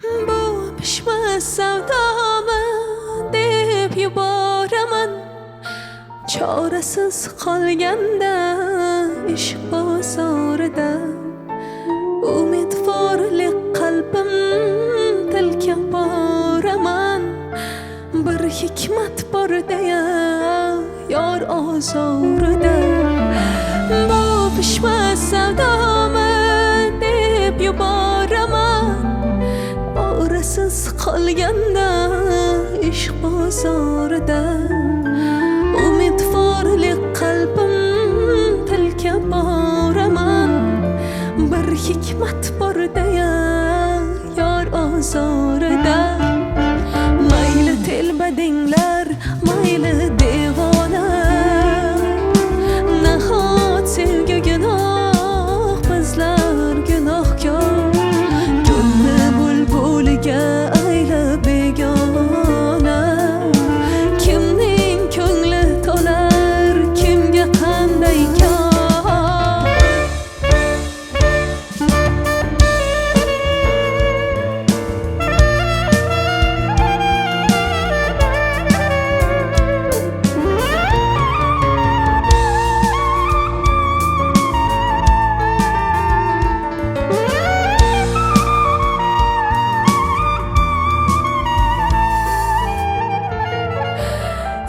Bu pişmez sevdamı deb yuboraman. Chorasiz qolganda ishq bozorida umidvorlik qalbim tilka boraman. Bir hikmat bor deya yor ozorida. Bu pishmaz sevdamı deb yuboraman. Chorasiz qolganda ishq bozorida umidvorlik qalbim tilka boraman. Bir hikmat bor deya yor ozorida. Mayli telbadinglar, mayli devona, nahot sevgi gunoh, bizlar gunohkor. Gulni bulbuliga aylab begona. Kimning ko'ngli to'lar, kimga qanday kor.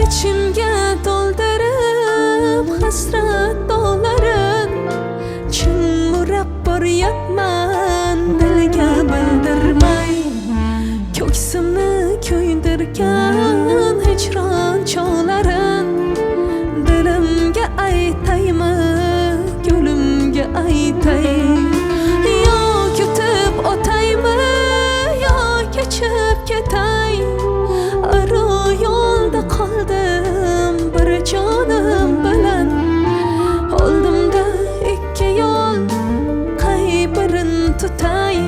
İçimga to'ldirib hasrat dog'larin, chin murab boryapman dilga bildirmay. Ko'ksimni kuydirgan hijron chog'larin, dilimga aytaymi, gulumga aytay. Yo kutib o'taymi, yo kechib ketay. Aro yo'lda qoldim bir jonim bilan. Oldimda ikki yo'l, qay birin tutay.